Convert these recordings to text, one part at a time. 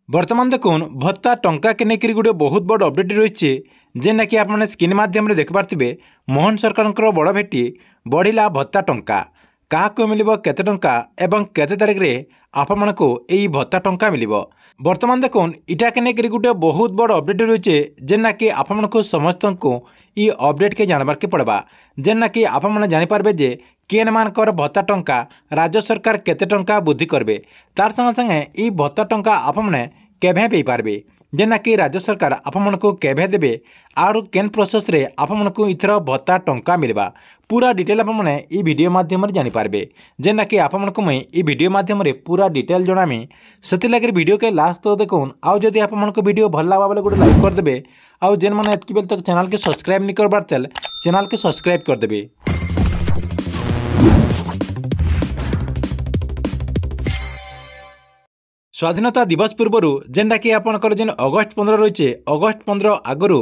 बर्तमान देखुन भत्ता टंका के नेकरी गोटे बहुत बड़ अपडेट रही जेना कि आपने स्क्रीन माध्यम देखिपे मोहन सरकार बड़ भेटी बढ़िला भत्ता टंका क्या मिल केते टंका एवं केते तारिख में आपण को यही भत्ता टंका मिल बर्तमान देखुन इटा के नेकरी गोटे बहुत बड़ अपडेट रही जेना कि आपण को समस्त को ये अपडेट के जानबार के पड़वा जेना कि आपण जानीपारे जे केन मानकर भत्ता टंका राज्य सरकार केते टंका वृद्धि करबे तार संगे संगे ई भत्ता टंका आपने केभे पे पारबे जेना कि राज्य सरकार आपन को केभे देबे आर केन प्रोसेस रे आपन को इथर भत्ता टंका मिलबा पूरा डिटेल आपने ई वीडियो माध्यम रे जानि पारबे जेना कि आपन को मैं ई वीडियो माध्यम रे पूरा डिटेल जणामी सेति लागि वीडियो के लास्ट तो देखुन आउ जदि आपन को वीडियो भल लागबा बोले गोटे लाइक कर देबे आउ जेन माने एतकी बेल तक चैनल के सब्सक्राइब नहीं करबार तेल चैनल के सब्सक्राइब कर देबे। स्वाधीनता दिवस पूर्व जेनटा कि आपंकर जेन अगस्ट 15 रही अगस्ट 15 आगु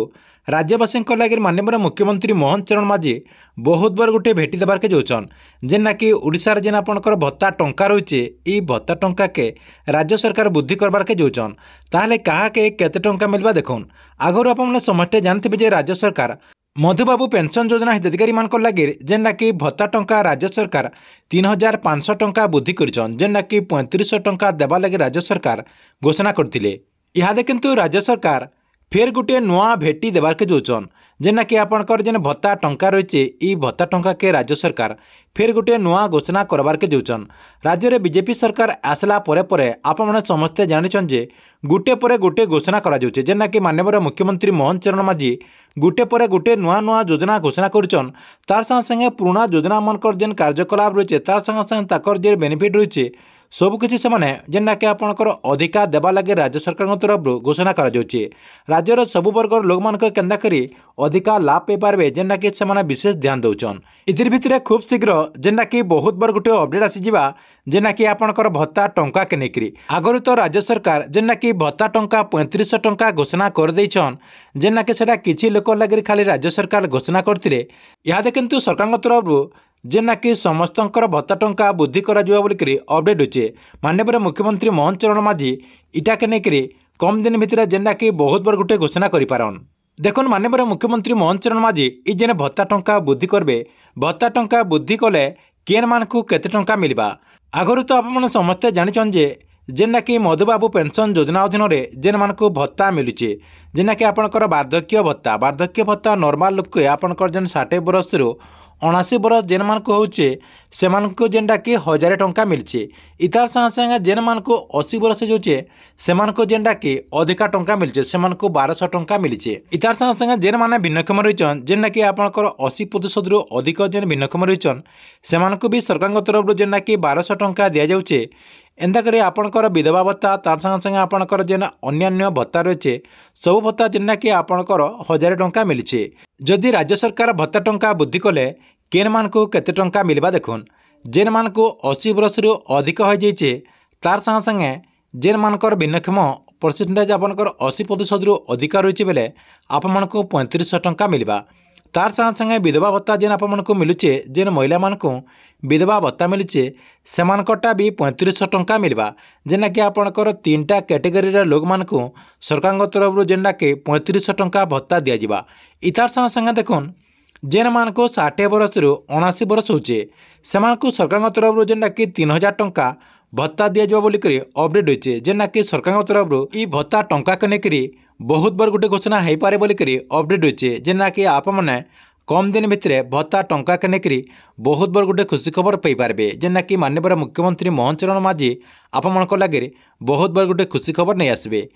राज्यवासी लगे माननीय मुख्यमंत्री मोहन चरण माझी बहुत बार गोटे भेटी देवार के जाऊन जेना कि ओडिशार जेन आपंकर भत्ता टंका रही ये भत्ता टंका के राज्य सरकार वृद्धि करबार के जाऊन ताहले कहा के केते टंका मिलवा देखुन आगु आप समस्ते जानते राज्य सरकार मधुबाबू पेंशन योजना हिताधिकारी मान लगे जेना कि भत्ता टंका राज्य सरकार 3500 टंका वृद्धि करिछन जेना कि 3500 टंका देवा लगे राज्य सरकार घोषणा करथिले इहादे किंतु राज्य सरकार फेर गोटे नुआ भेटी देवार के जोचन जेना कि आपनकर जेन भत्ता टंका रही ई भत्ता टंका के राज्य सरकार फेर गोटे नुआ घोषणा करबार के जोचन राज्य में बीजेपी सरकार आसला परे परे आपण समस्ते जानिछन जे गोटे परे गोटे घोषणा करा जाउछे जेना कि माननीय मुख्यमंत्री मोहन चरण माझी गोटे परे गोटे नुआ नुआ योजना घोषणा करुछन तार संगे संगे पुराना योजना मनकर जेन कार्यकलाप रही तार संगे संगे ताकर जे बेनिफिट रही सबकिछि सेमाने जेना कि आपणकर अधिकार देवा लगे राज्य सरकार तरफ घोषणा करा जाउछे राज्यर सब वर्गर लोक मान केन्दा करी अधिकार लाभ पाई पारबे जेना कि सेमाने विशेष ध्यान दउछन इतिर भितरे खूब शीघ्र जेना कि बहुत बार गोटे अपडेट आसी जिबा जेना कि आपणकर भत्ता टंका के नेकरी आगरु तो राज्य सरकार जेना कि भत्ता टंका 3500 टंका घोषणा कर दैछन जेना कि सेटा किछि लोक लगे खाली राज्य सरकार घोषणा करथिले इहादे किंतु सरकार तरफ जेना कि समस्तंकर भत्ता टंका वृद्धि करा जुवा बोलिकरी अपडेट होचे माननीय मुख्यमंत्री मोहन चरण माझी इटा के नेकरी कम दिन भितर जेना कि बहुत बार गोटे घोषणा करिपारन देखुन माननीय मुख्यमंत्री मोहन चरण माझी ई जेन भत्ता टंका वृद्धि करबे भत्ता टंका वृद्धि कले केन मानकु केते टंका मिलबा आगरु तो आपण समस्ते जानिछन जे जेना कि मधुबाबू पेंशन योजना अधीन रे जेन मानकु भत्ता मिलुचे जेना कि आपनकर वार्धक्य भत्ता नॉर्मल लोक के आपनकर जेन 60 वर्ष रु 79 वर्ष जेन मान को होचे से मानको जेनटा कि 1000 टंका मिलचे इतार संगे संगे जेन मान को 80 वर्ष होचे से मानको जेनटा कि अधिका टंका मिलचे से मानको 1200 टंका मिलचे इतार संगे संगे जेन माने भिन्नक्षम रहिचन जेना कि आपनकर 80% रु अधिक जेन भिन्नक्षम रहिचन से मानको भी सरकार तरफ जेना कि 1200 टंका दिया जाउचे एंता करी आपनकर विधवा भत्ता तार संगे संगे आपनकर जेन अन्यान्य भत्ता रहिचे सब भत्ता जेना कि आपनकर 1000 टंका मिलचे जदि राज्य सरकार भत्ता टंका वृद्धि कले केन मान को केते टंका मिलवा देखुन जेन मान को 80 वर्ष रु अधिक हो जाइए तार संगे संगे जेन मानकर भिन्नक्षम परसेंटेज आपनकर 80% रु अधिक रही बेले आपण को 3500 टंका मिलवा तार संगे संगे विधवा भत्ता जेन आपण को मिलुचे जेन महिला मान को विधवा भत्ता मिलुचे सेमानकटा भी 3500 टंका मिलवा जेना कि आपणकर 3टा कैटेगरी लोक मान को सरकार तरफ जेना कि 3500 टंका भत्ता दिया जिबा इतार संगे संगे देखुन जेन मान को 60 वर्ष रु 79 वर्ष होचे सेमान को सरकार तरफ जेना कि 3000 टंका भत्ता दिया जावा बोली करी अपडेट होचे जेना कि सरकार तरफ ई भत्ता टंका के नेकरी बहुत बार गोटे घोषणा हो पारे बोली करी अपडेट होचे जेना कि आप माने कम दिन भितर भत्ता टंका के नेकरी बहुत बार गोटे खुशी खबर पाई पारबे जेना कि माननीय मुख्यमंत्री मोहन चरण माझी आप लगे बहुत बार गोटे खुशी खबर नहीं आसबे।